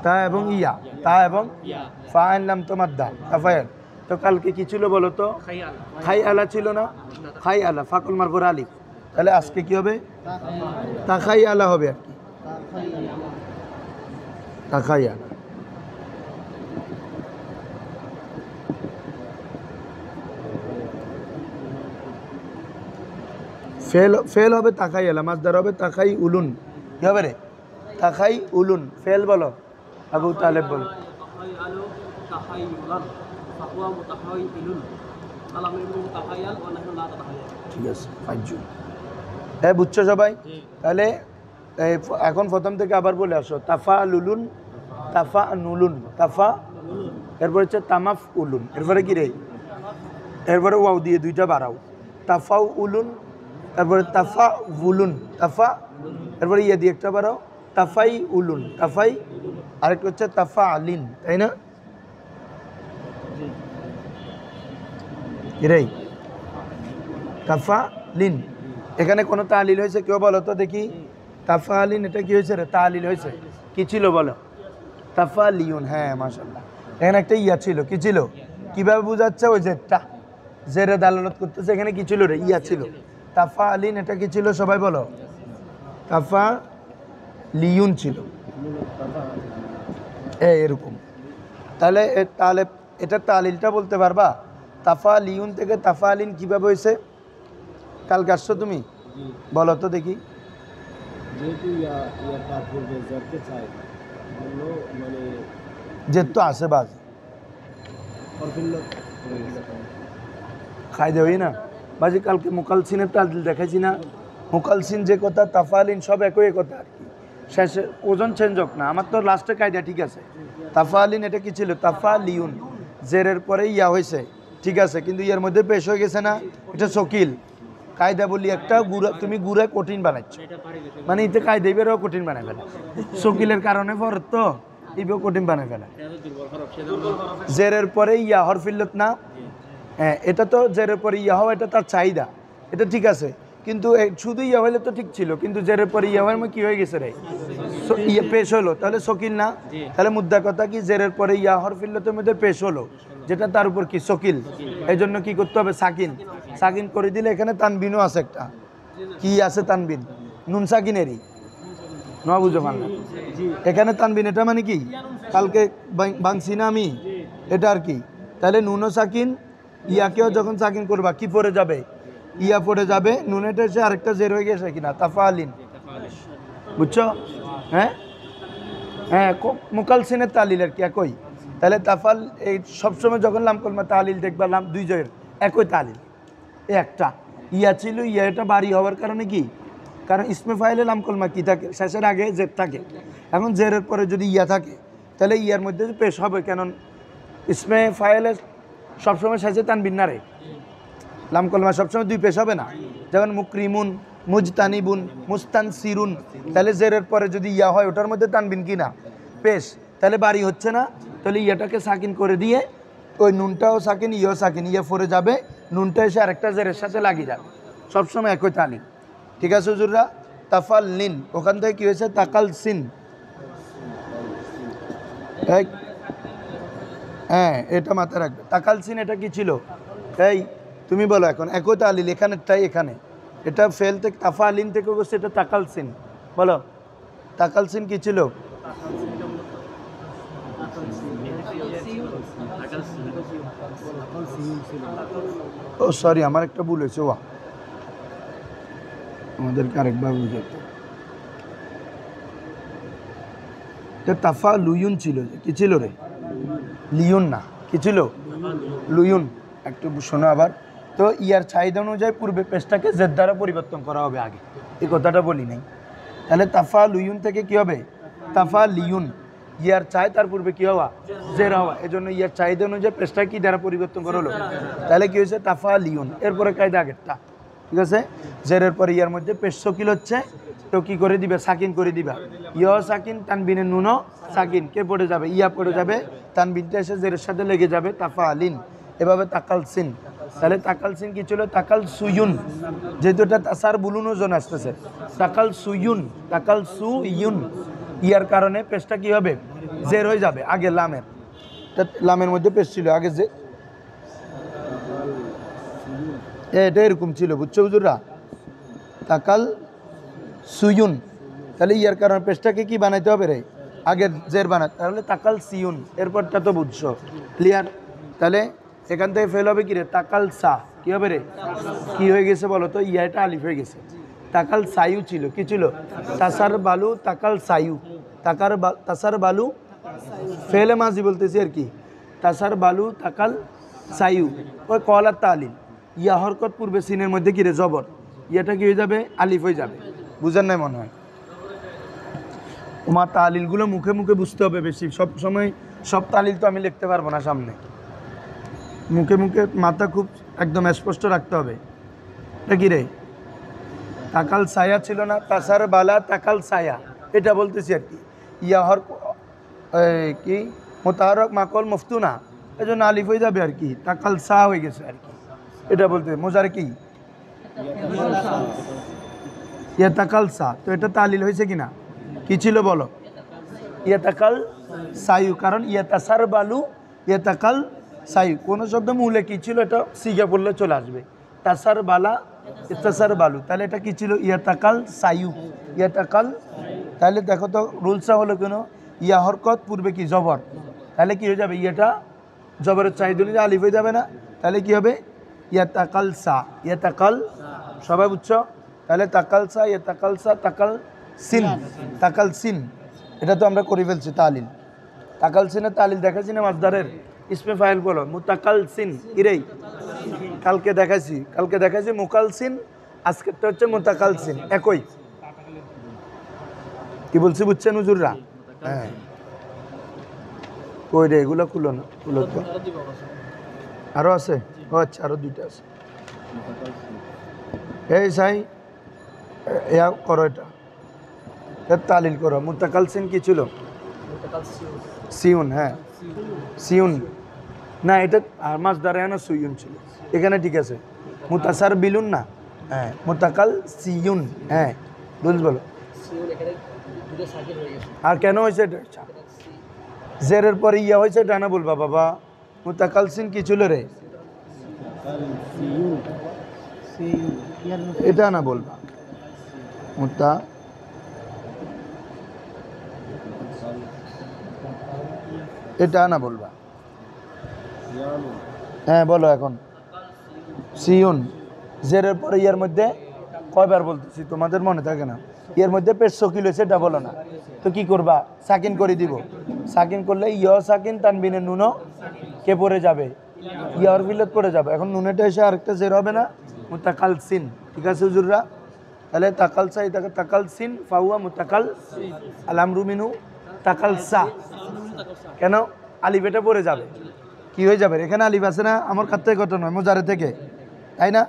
তা এবং ইয়া, তা এবং ফা আনলাম তোমার দা তাফায়াল। তো কালকে কি ছিল বলো তো? খাই আলা ছিল না? খাই আলা ফাকুল মারপুর আলিফ। তাহলে আজকে কি হবে? তাখাই আলা হবে আর কি, তাখাই আলা। ফেল হবে তাকাই আলা, মাছদার হবে তাকাই উলুন। কি হবে রে? তাকাই উলুন। ফেল বলো, আবু তালেব বলো। ঠিক আছে, হ্যাঁ বুঝছো সবাই? তাহলে এখন প্রথম থেকে আবার বলে আসো, তাফা লুলুন, তাফা নুলুন, তাফা, এরপরে হচ্ছে তামাফ উলুন, এরপরে কি রে, এরপরে ওয়াও দিয়ে দুইটা বাড়াও, তাফাউ উলুন, তারপরে তাফা উলুন, তাফা, এরপরে ইয়া দিয়ে একটা বাড়াও, তাফাই উলুন, তাফাই, আরেকটা হচ্ছে তাফা আলিন, তাই না? রে তাফা লিন, এখানে কোনো তালিল হয়েছে কেউ বলো তো দেখি, তাফা আলিন এটা কি হয়েছে রে, তালিল হয়েছে, কি ছিল বলো? তাফা লিউন, হ্যাঁ মাশাআল্লাহ। এখানে একটা ইয়া ছিল, কি ছিল? কিভাবে বোঝাচ্ছে? ওই জেরটা, জেরে দালালত করতেছে, এখানে কি ছিল রে, ইয়া ছিল। তাফা আলিন এটা কি ছিল সবাই বলো? তাফা লিউন ছিল, এরকম। তাহলে তাহলে এটা তালিলটা বলতে পারবা? তাফা লিউন থেকে তাফা আলিন কীভাবে হয়েছে? কালকে আসছো তুমি, বলো তো দেখি। যে তো আসে বাজ খাই দেবই না বাজি, কালকে মুকালসিনের তালিল দেখাইছি না? মুকালসিন যে কথা, তাফালিন সব একই কথা আর কি, শেষে ওজন চেঞ্জ হোক না, আমার তো লাস্টে কায়দা ঠিক আছে। তাফালিন এটা কি ছিল? তাফা লিউন, জেরের পরে ইয়া হয়েছে, ঠিক আছে, কিন্তু ইয়ার মধ্যে পেশ হয়ে গেছে না, এটা শকিল। কায়দা বলি একটা, গুড়া তুমি গুড়া কঠিন বানাচ্ছ, মানে এতে কায়দা এবারেও কঠিন বানায় ফেলা, শকিলের কারণে ফরত তো এবেও কঠিন বানায় ফেলা। জেরের পরে ইয়া হরফিল্লত না, হ্যাঁ এটা তো জেরের পরে ইয়া হওয়া, এটা তার চাহিদা, এটা ঠিক আছে, কিন্তু শুধু ইয়া হইলে তো ঠিক ছিল, কিন্তু জেরের পরে ইয়া হওয়ার কি হয়ে গেছে রে, ইয়ে পেশ হলো, তাহলে শকিল না? তাহলে মুদ্রা কথা কি, জেরের পরে ইয়া হরফিল্লতের মধ্যে পেশ হলো, যেটা তার উপর কি শকিল, এই জন্য কি করতে হবে? সাকিন, সাকিন করে দিলে এখানে তানবিনও আছে একটা, কি আছে তানবিন, নুন সাকিনেরই ন বুঝো বাংলা, এখানে তানবিন, এটা মানে কি কালকে বাংছি না আমি, এটা আর কি। তাহলে নুনও সাকিন, ইয়াকেও যখন সাকিন করবা কি পড়ে যাবে? ইয়া পড়ে যাবে, নুনেটা এসে আরেকটা জের হয়ে গেছে কিনা, তাফা আলিন, বুঝছো? হ্যাঁ হ্যাঁ, মুকালসিনের তালিল আর কি একই। তাহলে তাফাল এই সবসময় যখন লাম কলমা তালিল দেখবা, লাম দুই জয়ের একই তালিল, এই একটা ইয়া ছিল, ইয়া এটা বাড়ি হওয়ার কারণে কি, কারণ ইসমে ফাইলে লাম কলমা কি থাকে, শেষের আগে জের থাকে, এখন জেরের পরে যদি ইয়া থাকে তাহলে ইয়ার মধ্যে পেশ হবে, কেন ইসমে ফাইলে সবসময় শেষে তানবিন না রে, লাম কলমা সবসময় দুই পেশ হবে না, যেমন মুকরিমুন, মুজতানিবুন, মুস্তানসিরুন, তাহলে জেরের পরে যদি ইয়া হয় ওটার মধ্যে তানবিন কি না, পেশ, তাহলে বাড়ি হচ্ছে না, তাহলে ইয়াটাকে সাকিন করে দিয়ে ওই নুনটাও সাকিন, ইয়াও সাকিন, ইয়া পরে যাবে, নুনটা এসে আরেকটা জেরের সাথে লাগিয়ে যাবে, সবসময় একই তালিম, ঠিক আছে হুজুররা? তাফাল লিন, ওখান থেকে কী হয়েছে? তাকাল সিন, হ্যাঁ এটা মাথায় রাখবে। তাকাল সিন এটা কি ছিল? এই তুমি বলো এখন, একই তালিল, এখানেরটাই এখানে, এটা ফেল থেকে তাফা আলিন থেকে বসছে, এটা তাকাল সিন, বলো তাকাল সিন কি ছিল? ও সরি, আমার একটা ভুল হয়েছে, ওয়া আমাদেরকে আরেকবার বুঝাতে, তাফা লুয়ুন ছিল, কি ছিল রে, লিউন না, কি ছিল? লুয়ুন, একটু শোনো আবার। তো ইয়ার চাহিদা অনুযায়ী পূর্বে পেশটাকে জের দ্বারা পরিবর্তন করা হবে, আগে এই কথাটা বলি নাই। তাহলে তাফা লুয়ুন থেকে কি হবে? তাফা লিউন, ইয়ার চাই তার পূর্বে কি হওয়া? জের হওয়া, এই জন্য ইয়ার চাহিদা অনুযায়ী পেশটা কি দ্বারা পরিবর্তন করা হলো, তাহলে কি হয়েছে? তাফা লিউন, এরপরে কায়দা আগেরটা, ঠিক আছে? জেরের পরে ইয়ার মধ্যে পেশ শকিল হচ্ছে, তো কি করে দিবে? সাকিন করে দিবা, ইয়া সাকিন, তানবিনের নুনও সাকিন, কে পড়ে যাবে? ইয়া পড়ে যাবে, তানবিনটা এসে জেরের সাথে লেগে যাবে, তাফা আলিন, এভাবে তাকাল সিন। তাহলে তাকাল সিন কি ছিল? তাকাল সুয়ুন, যেহেতু এটা তাসার বুলুন ওজন আসতেছে, তাকাল সুয়ুন, তাকাল সুয়ুন, ইয়ার কারণে পেশটা কি হবে? জের হয়ে যাবে, আগে লামের, লামের মধ্যে পেশ ছিল আগে, যে এটা এরকম ছিল, বুঝছো হুজুররা? তাকাল সুয়ুন, তাহলে ইয়ার কারণে পেশটাকে কি বানাইতে হবে রে? আগে জের বানাতে, তাহলে তাকাল সিউন, এরপরটা তো বুঝছো, ক্লিয়ার? তাহলে এখান থেকে ফেল হবে কি রে? তাকাল সা, কি হবে রে? কি হয়ে গেছে বলো তো? ইয়াটা আলিফ হয়ে গেছে, তাকাল সায়ু ছিল, কি ছিল? তাসার বালু, তাকাল সায়ু, তাসার বালু, ফেলে মাঝি বলতেছি আর কি, তাসার বালু, তাকাল সায়ু, ওই কলার তালিল, ইয়া হরকত পূর্বে সিনের মধ্যে কি রে? জবর, ইয়াটা কি হয়ে যাবে? আলিফ হয়ে যাবে, বুঝেন নাই মনে হয়? তোমার তালিলগুলো মুখে মুখে বুঝতে হবে বেশি, সব সময় সব তালিল তো আমি লিখতে পারবো না সামনে, মুখে মুখে মাথা খুব একদম স্পষ্ট রাখতে হবে। এটা কি রে, তাকাল ছায়া ছিল না, তাসার বালা তাকাল ছায়া, এটা বলতেছি আর কি। ইয়াহর কি মোতাহারক মাকল মফতু না, এই জন্য আলিফ হয়ে যাবে আর কি, তাকাল সা হয়ে গেছে আর কি, এটা বলতে মোজার কি ইয়া তাকাল সা। তো এটা তালিল হয়েছে কিনা, কি ছিল বলো? ইয়া তাকাল সায়ু, কারণ ইয়া তাসার বালু ইয়া তাকাল সায়ু, কোনো শব্দ মূলে কি ছিল এটা সিগা বললে চলে আসবে, তাসার বালা ইতাসার বালু, তাহলে এটা কি ছিল? ইয়া তাকাল সায়ু, ইয়া তাকাল। তাহলে দেখো তো রুলসা হলো কেন, ইয়া হরকত পূর্বে কি জবর, তাহলে কি হয়ে যাবে? ইয়েটা জবরের চাহিদুল আলিফ হয়ে যাবে না, তাহলে কি হবে? ইয়া তাকাল সা, ইয়া তাকাল, সবাই বুঝছো? তাহলে তাকাল সা, ইয়া তাকাল সা, তাকাল সিন, তাকাল সিন, এটা তো আমরা করে ফেলছি তালিল। তাকাল সিনের তালিল দেখাচ্ছি না মাসদারের, ইসমে ফাইল বলো মুতাকাল সিন, ইরেই কালকে দেখাইছি মুকাল সিন, আজকেরটা হচ্ছে মুতাকাল সিন, একই। কি বলছি বুঝছেন হুজুররা? হ্যাঁ, কই রে এগুলো খুলো না, খুলো তো, আরো আছে, ও আচ্ছা আরো দুইটা আছে। এই সাই ইয়া করো, এটা তালিল করো। মুতাকাল সিন কি ছিল? সিউন, হ্যাঁ সিউন না, এটা আর মাছ দ্বারা না সুইউন ছিল, এখানে ঠিক আছে। মুতাসার বিলুন না, হ্যাঁ মুতাকাল সিউন, হ্যাঁ রুলস বলো। আর কেন হয়েছে এটা? জেরের পরে ইয়া হয়েছে, এটা না বলবা বাবা। মুতাকাল সিন কি ছিল রে? এটা না বলবা, মুতা এটা না বলবা, হ্যাঁ বলো এখন। সিউন, জেরের পরে ইয়ার মধ্যে কয়বার বলতেছি তোমাদের মনে থাকে না? এর মধ্যে পেট সকিল হয়েছে, এটা বলো না, তো কি করবা? সাকিন করে দিব, সাকিন করলে ইয় সাকিন তানবিনের নুনো কে পড়ে যাবে? ইয়ার বিলত পড়ে যাবে। এখন নুনেটা এসে আরেকটা জের হবে না, মুতাকাল সিন, ঠিক আছে হুজুররা? তাহলে তাকাল সা, তাকাল সিন ফাহুয়া মুতাকাল আলামরু মিনু তাকাল সা, কেন? আলিফ এটা পড়ে যাবে, কি হয়ে যাবে? এখানে আলিফ আছে না, আমার কাছ থেকে কত নয়, মোজারে থেকে, তাই না?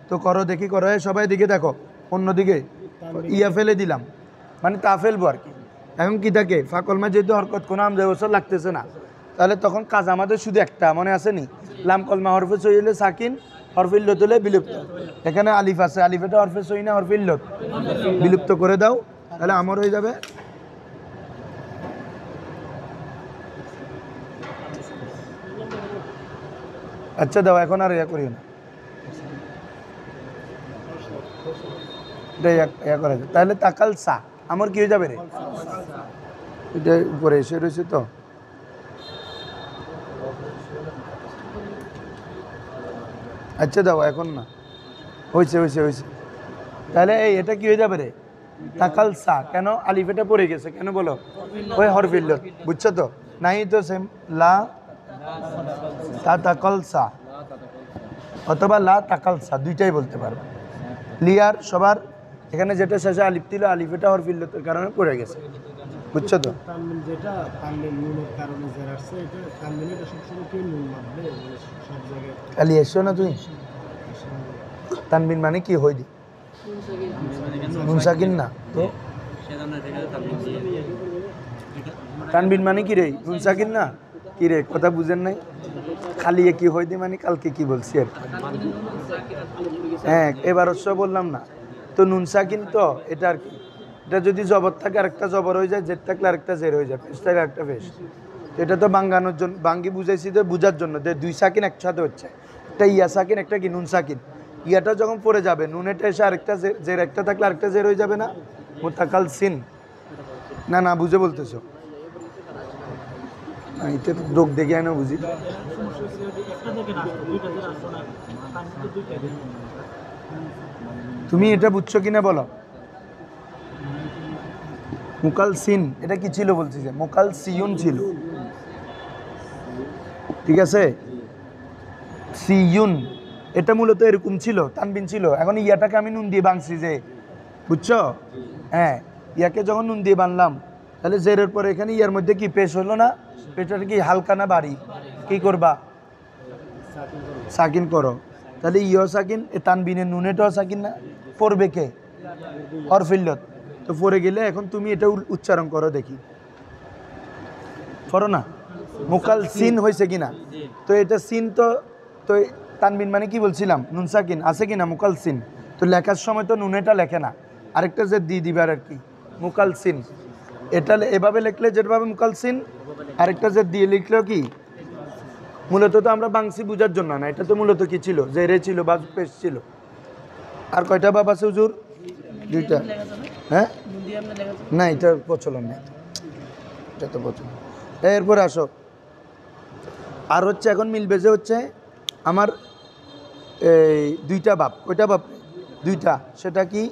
তো করো দেখি, করো, সবাই দিকে দেখো, অন্যদিকে ইয়া ফেলে দিলাম, মানে তা ফেলবো আর কি। এখন কি থাকে, ফাকলমা যেহেতু হরকত কোনো আমজা বছর লাগতেছে না, তাহলে তখন কাজ আমাদের শুধু একটা, মনে আছে নি? লাম কলমা হরফে সই হলে সাকিন, হরফে ইল্লত হলে বিলুপ্ত। এখানে আলিফ আছে, আলিফ এটা হরফে সই না হরফে ইল্লত, বিলুপ্ত করে দাও, তাহলে আমার হয়ে যাবে আচ্ছা দাও, এখন আর ইয়া করিও না, ইয়া করা যায়। তাহলে তাকাল সা আমার কি হয়ে যাবে রে? এটা উপরে এসে রয়েছে তো, আচ্ছা দাও এখন না, হয়েছে হয়েছে হয়েছে। তাহলে এই এটা কি হয়ে যাবে রে? তাকাল সা, কেন? আলিফ এটা পড়ে গেছে, কেন বলো? ওই হরফিল, বুঝছো তো? নাই তো সেম লা তাকাল সা অথবা লা তাকাল সা, দুইটাই বলতে পারবে। ক্লিয়ার সবার? এখানে যেটা শেষে আলিফ ছিল, আলিফ এটা হরফিল্লতের কারণে পড়ে গেছে, বুঝছো তো? যেটা তানবিন নুনের কারণে যে আসছে, এটা তানবিন, এটা সবসময় কি নুন মানবে সব জায়গায়? খালি এসো না তুমি, তানবিন মানে কি হই দি নুন সাকিন না তো, তানবিন মানে কি রে? নুন সাকিন না, কি রে কথা বুঝেন নাই? খালি কি হই দি মানে কালকে কি বলছি আর, হ্যাঁ এবার অবশ্য বললাম না তো, নুন সাকিন তো এটা আর কি, এটা যদি জবর থাকে আরেকটা জবর হয়ে যায়, জের থাকলে আরেকটা জের হয়ে যায়, ফেস থাকে আরেকটা ফেস। এটা তো বাঙ্গানোর জন্য, বাঙ্গি বুঝাইছি তো বোঝার জন্য, যে দুই সাকিন একসাথে হচ্ছে, একটা ইয়া সাকিন একটা কি নুন সাকিন, ইয়াটা যখন পড়ে যাবে নুনেটা এসে আরেকটা জের একটা থাকলে আরেকটা জের হয়ে যাবে না, মুতাকাল সিন। না না বুঝে বলতেছো, এটা তো ডোক দেখে আনো বুঝি। তুমি এটা বুঝছো কিনা বলো? মুকাল সিন এটা কি ছিল বলছি, যে মুকাল সিউন ছিল, ঠিক আছে? সিউন এটা মূলত এরকম ছিল, তানবিন ছিল, এখন ইয়াটাকে আমি নুন দিয়ে বাংছি, যে বুঝছো? হ্যাঁ ইয়াকে যখন নুন দিয়ে বানলাম, তাহলে জেরের পরে এখানে ইয়ার মধ্যে কি পেশ হলো না, পেশটা কি হালকা না বাড়ি, কি করবা সাকিন করো। তাহলে ইয় সাকিন এ তানবিনের নুনেটাও সাকিন না, পড়বে কে হরফিল্লত, তো পড়ে গেলে এখন তুমি এটা উচ্চারণ করো দেখি, করো না, মুকাল সিন হয়েছে কিনা, তো এটা সিন তো তো তানবিন মানে কি বলছিলাম নুন সাকিন আছে কিনা মুকাল সিন, তো লেখার সময় তো নুনেটা লেখে না, আরেকটা যে দিয়ে দিবার আর কি মুকাল সিন, এটা এভাবে লিখলে যেভাবে মুকাল সিন, আরেকটা যে দিয়ে লিখলেও কি, মূলত তো আমরা বাংসি বোঝার জন্য না, এটা তো মূলত কি ছিল, জেরে ছিল বা পেশ ছিল। আর কয়টা বাব আছে হুজুর? দুইটা। হ্যাঁ না, এটা প্রচলন নেই, এটা তো প্রচলন। এরপরে আসো, আর হচ্ছে এখন মিলবে যে হচ্ছে আমার এই দুইটা বাপ, কয়টা বাপ? দুইটা। সেটা কি,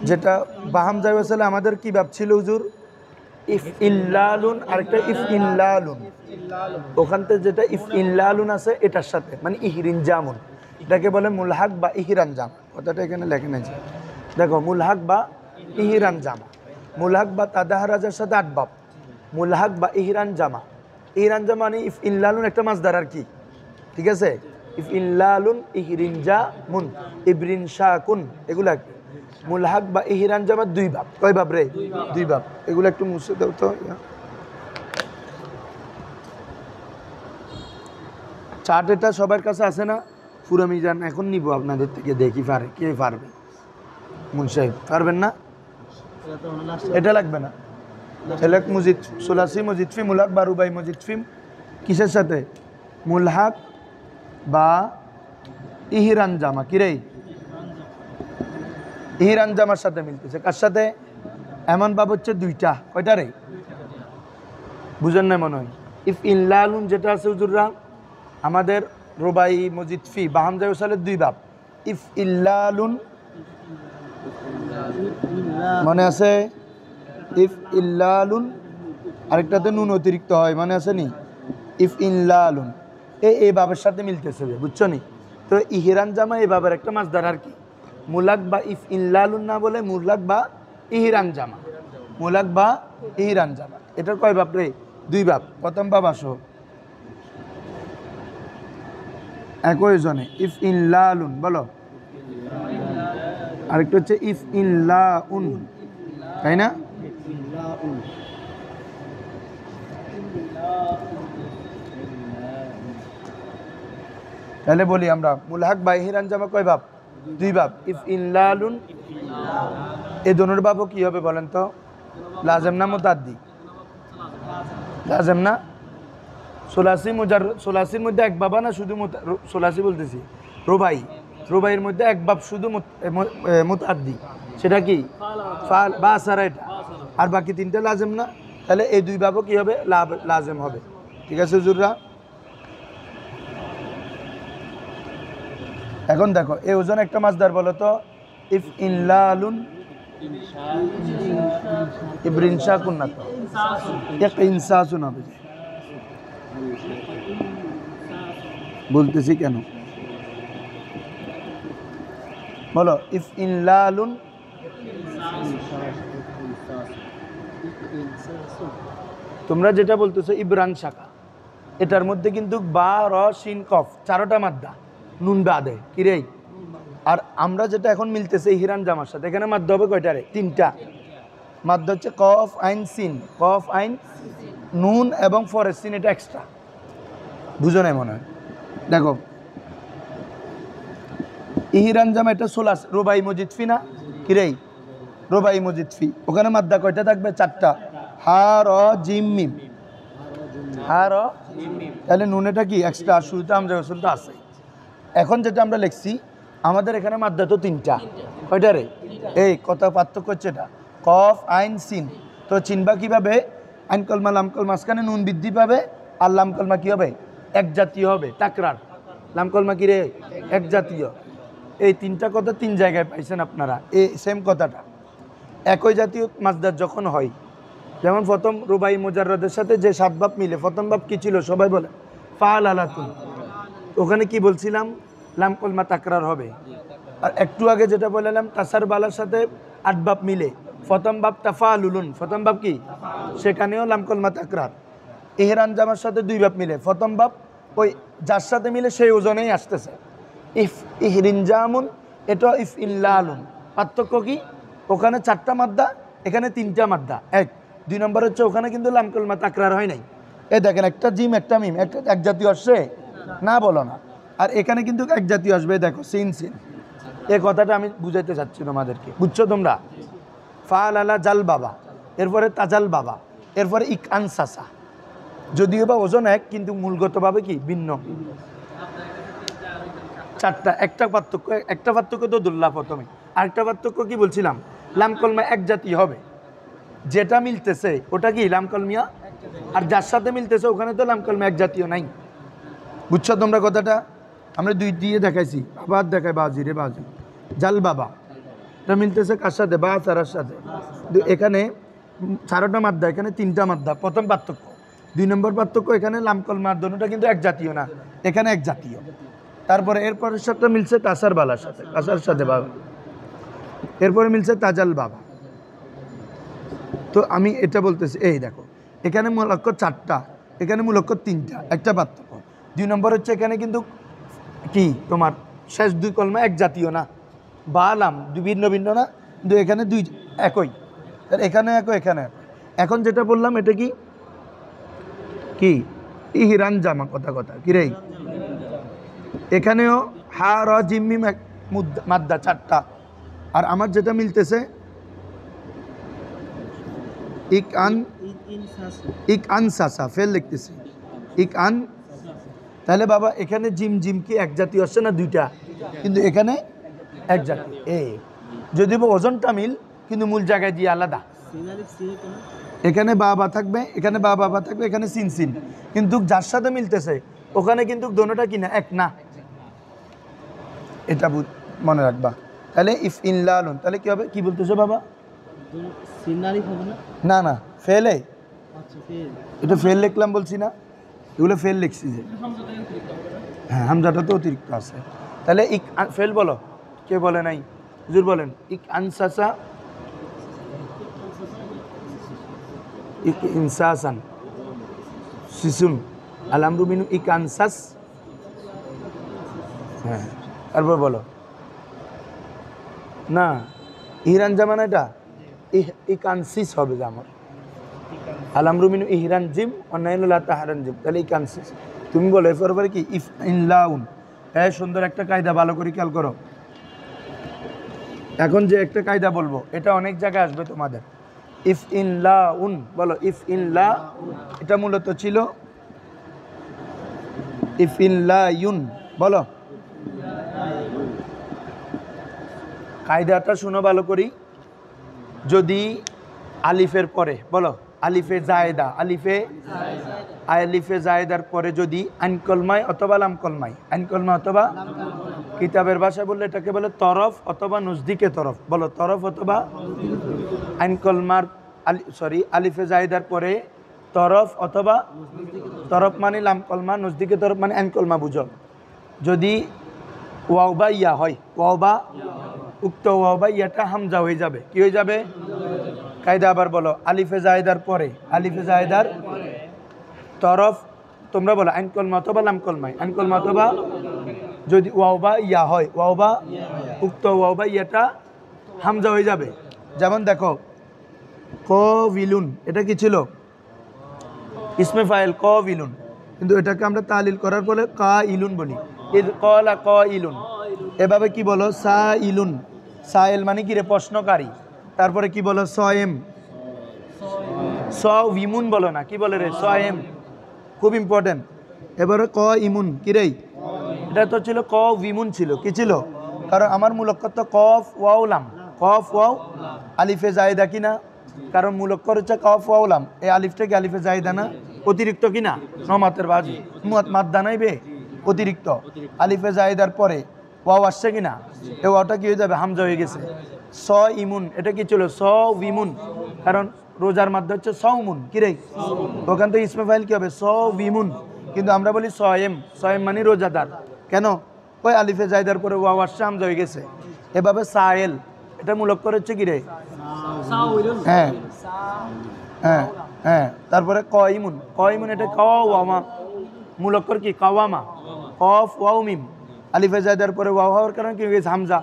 যেটা বাহাম জাইবাসালে আমাদের কি বাপ ছিল হুজুর? ইফ ইল্লালুন, আরেকটা ইফ ইল্লালুন। ওখান থেকে যেটা ইফ ইল্লালুন আছে এটার সাথে মানে ইহরিন জামুন, এটাকে বলে মুলহাক বা ইহরান জাম। কথাটা এখানে লেখে নিয়েছে, দেখো মুলহাক বা ইহরান জামা, মুলহাক বা তাদাহারাজের সাথে 8 বাপ, মুলহাক বা ইহরান জামা। ইহরান জামা মানে ইফ ইল্লালুন একটা মাসদার আর কি, ঠিক আছে? ইফ ইল্লালুন ইহরিন জামুন ইবরিন শাকুন, এগুলা মুলহাক বা ইহরান জামা 2 বাপ। কয় বাপ রে? 2 বাপ। এগুলো একটু মুছে দাও তো। চার্ট এটা সবার কাছে আছে না? পুরো মিজান এখন নিব আপনাদের থেকে, দেখি পারে কে পারবে। মুন সাহেব পারবেন না? এটা লাগবে না। এলাক মুজিদ সুলাসি মজিদ ফি মুলহাক বা রুবাই মজিদ ফি কিসের সাথে? মুলহাক বা ইহরান জামা। কি রে? ইহরান জামার সাথে মিলতেছে। কার সাথে? এমন বাব হচ্ছে 2টা। কয়টা রে? বুঝেন না মনে হয়। ইফ ইল্লালুন যেটা আছে হুজুররা আমাদের রুবাই মজিদ ফি বা হামজা ওয়াসালের 2 বাব। ইফ ইল্লালুন মনে আছে? ইফ ইল্লালুন আরেকটাতে নুন অতিরিক্ত হয়, মনে আছে নি? ইফ ইল্লালুন এই বাবের সাথে মিলতেছে, বুঝছো নি? তো ইহরান জামা এই বাবের একটা মাসদার আর কি। মুলাক বা ইফ ইল্লালুন না বলে মুলাক বা ইহরান জামা, মুলাক বা ইহরান জামা। এটার কয় বাপ রে? 2 বাপ। প্রথম বাপ আসো একই জনে, ইফ ইল্লালুন বলো, আরেকটা হচ্ছে ইফ ইল্লাউন, তাই না? তাহলে বলি আমরা মুলহাক বা ইহরান জামা কয় বাপ? 2 বাপ। ইফ ইল্লালুন এই দোনোর বাপও কি হবে বলেন তো? লাজেম না মুতাদ্দি? লাজেম না। সোলাসি সোলাসির মধ্যে 1 বাবা না শুধু সোলাসি বলতেছি, রুবাই, রুবাইয়ের মধ্যে 1 বাপ শুধু মুতাদ্দি, সেটা কি ফাল বা সারা, এটা আর বাকি 3টা লাজেম না। তাহলে এই 2 বাপও কি হবে? লাজেম হবে। ঠিক আছে হুজুররা? এখন দেখো এই ওজন একটা মাসদার বলো তো। ইফ ইল্লালুন ইবরিন শাকুন না, তো একটা ইনসাসুন হবে। বলতেছি কেন বলো? ইফ ইল্লালুন তোমরা যেটা বলতেছো ইবরান শাখা, এটার মধ্যে কিন্তু বা র শিন কফ 4টা মাদ্দা, নুন বাদে কি রে? আর আমরা যেটা এখন মিলতেছে ইহরান জামার সাথে, এখানে মাদ্দা হবে কয়টা রে? 3টা মাদ্দা হচ্ছে কফ আইন সিন, কফ আইন নুন এবং ফরের সিন, এটা এক্সট্রা। বুঝো নাই মনে হয়? দেখো ইহরান জামা এটা সোলাস রুবাই মজিদ ফি না কি রে? রুবাই মজিদ ফি, ওখানে মাদ্দা কয়টা থাকবে? 4টা। হা র জিম মিম, হা র, তাহলে নুন এটা কি এক্সট্রা, শুরুতে আমরা রসুলটা আছে। এখন যেটা আমরা লিখছি আমাদের এখানে মাদ্দা তো 3টা, কয়টা রে? এই কথা পার্থক্য হচ্ছে এটা কফ আইন সিন, তো চিনবা কিভাবে? আইন কলমা লাম কলমা মাঝখানে নুন বৃদ্ধি পাবে, আর লাম কলমা কি হবে? এক জাতীয় হবে, তাকরার। লাম কলমা কি রে? এক জাতীয়। এই 3টা কথা 3 জায়গায় পাইছেন আপনারা, এই সেম কথাটা। একই জাতীয় মাসদার যখন হয়, যেমন প্রথম রুবাই মুজাররদের সাথে যে 7 বাপ মিলে, প্রথম বাপ কি ছিল সবাই বলে? ফাল আলাতুন। ওখানে কি বলছিলাম? লাম কলমা তাকরার হবে। আর একটু আগে যেটা বললাম তাসার বালার সাথে 8 বাপ মিলে প্রথম বাব তাফালুলুন, প্রথম বাব কি, সেখানেও লাম কলমা তাকরার। ইহরান জামার সাথে দুই বাব মিলে, প্রথম বাব ওই যার সাথে মিলে সেই ওজনেই আসতেছে। ইফ ইহরিনজামুন, এটা ইফ ইল্লালুন। পার্থক্য কি, ওখানে 4টা মাদ্দা, এখানে 3টা মাদ্দা। দুই নম্বর হচ্ছে ওখানে কিন্তু লাম কলমা তাকরার হয় নাই। এই দেখেন, একটা জিম একটা মিম, একটা এক জাতীয় আসছে না, বলো না। আর এখানে কিন্তু এক জাতীয় আসবে, দেখো সিন সিন। এই কথাটা আমি বুঝাইতে চাচ্ছি তোমাদেরকে, বুঝছো তোমরা? ফাল আলা জাল বাবা, এরপরে তাজাল বাবা, এরপরে ইক আনসাসা। যদিও বা ওজন এক, কিন্তু মূলগতভাবে কি ভিন্ন। 4টা, একটা পার্থক্য তো দুল্লাহ প্রথমে। আরেকটা পার্থক্য কি বলছিলাম, লাম কলমা এক জাতি হবে, যেটা মিলতেছে ওটা কি লাম কলমিয়া, আর যার সাথে মিলতেছে ওখানে তো লাম কলমা এক জাতীয় নাই। বুঝছো তোমরা কথাটা? আমরা দুই দিয়ে দেখাইছি, আবার দেখাই বাজি রে বাজি। জাল বাবা, এটা মিলতেছে কার সাথে, বা চারার সাথে। কিন্তু এখানে 4টা মাদ্দা, এখানে 3টা মাদ্দা, প্রথম পার্থক্য। 2 নম্বর পার্থক্য, এখানে লাম কলমার দোনোটা কিন্তু এক জাতীয় না, এখানে এক জাতীয়। তারপরে এরপরের সাথে মিলছে তাসার বালার সাথে, কাসার সাথে বাবা। এরপরে মিলছে তাজাল বাবা। তো আমি এটা বলতেছি, এই দেখো, এখানে মূল অক্ষর 4টা, এখানে মূল অক্ষর 3টা, একটা পার্থক্য। 2 নম্বর হচ্ছে এখানে কিন্তু কি তোমার শেষ 2 কলমা এক জাতীয় না, বা লাম ভিন্ন ভিন্ন না, কিন্তু এখানে দুই একই। এখানে একই, এখানে একই। এখন যেটা বললাম এটা কি কি ইহরান জামা, কথা কি রে, এখানেও হা র জিম মিম মাদ্দা 4টা। আর আমার যেটা মিলতেছে ইক আনসাসা, ফেল লিখতেছি ইক আন। তাহলে বাবা এখানে জিম জিম কি এক জাতীয় আসছে না, 2টা, কিন্তু এখানে এক জাতীয়। যদিও বা ওজনটা মিল, কিন্তু মূল জায়গায় দিয়ে আলাদা। এখানে বাবা থাকবে, এখানে বাবা থাকবে, এখানে সিন সিন, কিন্তু যার সাথে মিলতেছে ওখানে কিন্তু দোনোটা কিনা এক না, এটা মনে রাখবা। তাহলে ইফ ইনলালুন, তাহলে কি হবে, কি বলতেছো বাবা? না না, ফেলে, এটা ফেল লিখলাম বলছি না, এগুলো ফেল লিখছি যে, হ্যাঁ হামজাটা তো অতিরিক্ত আছে। তাহলে ইক ফেল বলো, কে বলে নাই, হুজুর বলেন। ইক আনসাসা, ইক ইনসাসান, শিশুন, আলামরু মিনু ইক আনসাস। হ্যাঁ, তারপর বলো না, ইহরান জামান, এটা ইক আনসিস হবে যে আমার, আলামরু মিনু ইহরান জিম অন্যায়নুল্লাহ তাহারান জিম, তাহলে ইক আনসিস। তুমি বলো এরপরে কি ইফ ইনলাউন। হ্যাঁ, সুন্দর একটা কায়দা, ভালো করে খেয়াল করো। এখন যে একটা কায়দা বলবো, এটা অনেক জায়গায় আসবে তোমাদের। ইফ ইনলাউন, বলো ইফ ইনলা, এটা মূলত ছিল ইফ ইনলায়ুন, বলো। কায়দাটা শুনো ভালো করি। যদি আলিফের পরে, বলো আলিফে জায়েদা, আলিফে জায়েদার পরে যদি আইনকলমায় অথবা লামকলমায়, আইনকলমা অথবা, কিতাবের ভাষায় বললে এটাকে বলে তরফ অথবা নজদিকে তরফ, বলো তরফ অথবা আইনকলমার, আলিফে জায়েদার পরে তরফ অথবা, তরফ মানে লামকলমা, নজদিকে তরফ মানে আইনকলমা, বুঝো। যদি ওয়াও বা ইয়া হয়, ওয়াও বা, উক্ত ওয়াও বা ইয়াটা হামজা হয়ে যাবে, কি হয়ে যাবে? কায়দা আবার বলো, আলিফে জায়েদার পরে, আলিফে জায়েদার তরফ, তোমরা বলো আইনকলমা অথবা লামকলমায়, আইনকলমা অথবা, যদি ওয়াও বা ইয়া হয়, ওয়াও বা, উক্ত ওয়াও বা ইয়াটা হামজা হয়ে যাবে। যেমন দেখো কবিলুন, এটা কি ছিল? ইসমে ফাইল কবিলুন, কিন্তু এটাকে আমরা তালিল করার ফলে কাইলুন বলি। ইদ ক্বালা কাইলুন, এভাবে কি বলো? সাইলুন, সাইল মানে কি রে? প্রশ্নকারী। তারপরে কি বলো? সয়েম, সউইমুন বলো না, কি বলে রে? সয়েম, খুব ইম্পর্টেন্ট। এবারে ক ইমুন, কি রে? এটা তো ছিল ক উইমুন ছিল, কি ছিল? কারণ আমার মূল অক্ষর তো কফ ওয়াও লাম, কফ ওয়াও আলিফে জায়েদা কিনা? কারণ মূল অক্ষর হচ্ছে কফ ওয়াও লাম, এই আলিফটা কি আলিফে জায়েদা না? অতিরিক্ত কিনা? নমাতের বাজি মাদ্দা নাই বে, অতিরিক্ত। আলিফে জায়েদার পরে ওয়াও আসছে কিনা? এই ওয়াওটা কি হয়ে যাবে? হামজা হয়ে গেছে। স ইমুন, এটা কি ছিল? স উইমুন, কারণ রোজার মাদ্দা হচ্ছে সৌমুন, কি রে? ওখান থেকে ইসমে ফাইল কি হবে? স উইমুন। কিন্তু আমরা বলি সয়েম, সয়েম মানে রোজাদার। কেন? ওই আলিফে জায়েদার পরে ওয়াও আসছে, হামজা হয়ে গেছে। এভাবে সায়েল, এটা মূল অক্ষর হচ্ছে কি রে? হ্যাঁ হ্যাঁ হ্যাঁ তারপরে কইমুন কইমুন এটা কাওয়ামা মূল অক্ষর কি কাওয়ামা কফ ওয়াও মিম আলিফে জায়দার পরে ওয়াও হওয়ার কারণে কি হয়ে গেছে হামজা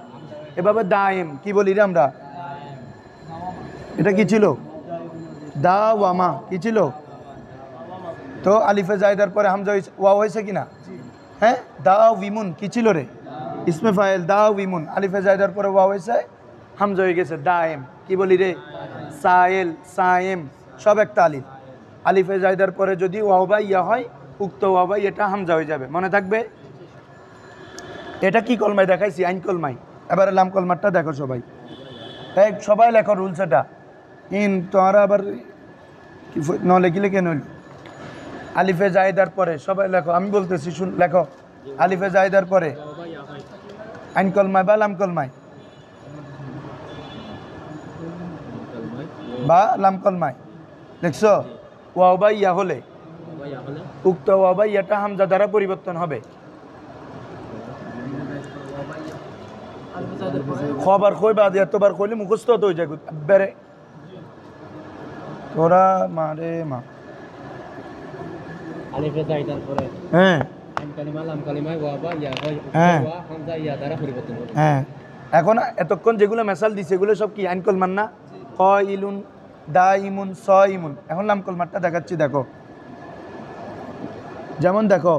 এভাবে দায়েম কি বলি রে আমরা এটা কি ছিল দাওয়ামা কি ছিল তো আলিফে জায়দার পরে হামজা ওয়াও হয়েছে কিনা হ্যাঁ দাওয়িমুন কি ছিল রে ইসমে ফাইল দাওয়িমুন আলিফে জায়দার পরে ওয়াও হয়েছে হামজা হয়ে গেছে দায়েম কি বলি রে সায়েল সায়েম সব একটা আলিফ আলিফে জায়দার পরে যদি ওয়াও বা ইয়া হয় উক্ত ওয়াও বা এটা হামজা হয়ে যাবে মনে থাকবে এটা কি কলমায় দেখাইছি আইন কলমায় এবারে লাম কলমারটা দেখো সবাই সবাই লেখো রুলস এটা তোমরা আবার ন লেখিলে কেন আলিফে জায়দার পরে সবাই লেখো আমি বলতেছি শুন লেখো আলিফে জায়দার পরে আইন কলমায় বা লাম কলমায় বা লাম কলমায় দেখছো ওয়াও বা ইয়া হলে উক্ত ওয়াও বা ইয়াটা হামজা দ্বারা পরিবর্তন হবে খবর কই বাদ এতবার কইলে মুখস্থ তো হয়ে যায় বেরে তোরা মারে মা আলিফে জায়দার পরে হ্যাঁ আইন কালিমা লাম কালিমা ওয়া বা ইয়া হয় হ্যাঁ ওয়া হামজা ইয়া দ্বারা পরিবর্তন হবে হ্যাঁ এখন এতক্ষণ যেগুলো মেসাল দিছে এগুলো সব কি আইন কলমান না কইলুন দাইমুন সাইমুন এখন লাম কলমারটা দেখাচ্ছি দেখো যেমন দেখো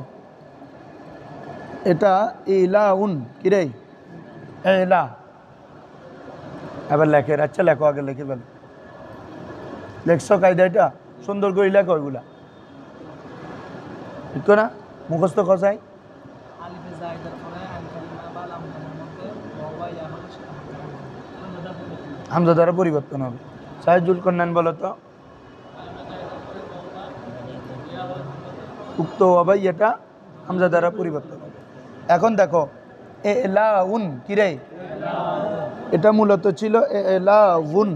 এটা ইলাউন কি রে এলা এবার লেখে আচ্ছা লেখো আগে লিখে ফেলো লেখছো কায়দা এটা সুন্দর করে লেখো ওইগুলা ঠিক না মুখস্থ খসাই হামজা দ্বারা পরিবর্তন হবে সাইজুল কন্যান বলো তো উক্ত হবে এটা হামজা দ্বারা পরিবর্তন হবে এখন দেখো এলাউন কি রে এটা মূলত ছিল এলাউন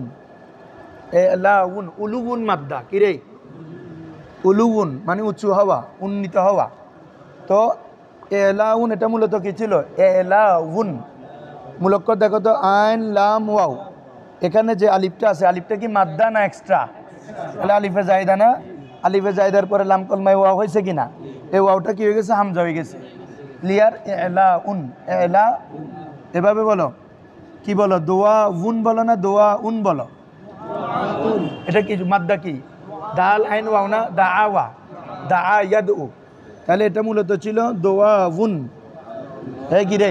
এলাউন উলুগুন মাদ্দা কি রে উলুগুন মানে উঁচু হওয়া উন্নীত হওয়া তো এলাউন এটা মূলত কি ছিল এলাউন মূলক দেখো তো আইন লাম ওয়াও এখানে যে আলিফটা আছে আলিফটা কি মাদ্দা না এক্সট্রা তাহলে আলিফে জায়দা না আলিফে জায়দার পরে লাম কলমায় ওয়াও হয়েছে কিনা এই ওয়াওটা কি হয়ে গেছে হামজা হয়ে গেছে ক্লিয়ার এলাউন এলা এভাবে বলো কি বলো দোয়া উন বলো না দোয়া উন বলো এটা কি মাদ্দা কি দাল আইন ওয়াও না দা আওয়া দা ইয়াদ উ তাহলে এটা মূলত ছিল দোয়া উন হ্যাঁ কি রে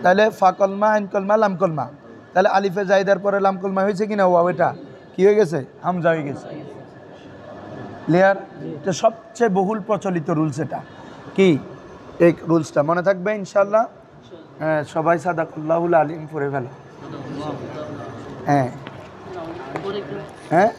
তাহলে ফা কলমা আইন কলমা লাম কলমা তাহলে আলিফে জায়দার পরে লাম কলমা হয়েছে কিনা ওয়াও এটা কি হয়ে গেছে হামজা হয়ে গেছে ক্লিয়ার এটা সবচেয়ে বহুল প্রচলিত রুলস এটা কি এই রুলসটা মনে থাকবে ইনশাল্লাহ হ্যাঁ সবাই সাদাকুল্লাহুল আলিম পড়ে ফেলো হ্যাঁ হ্যাঁ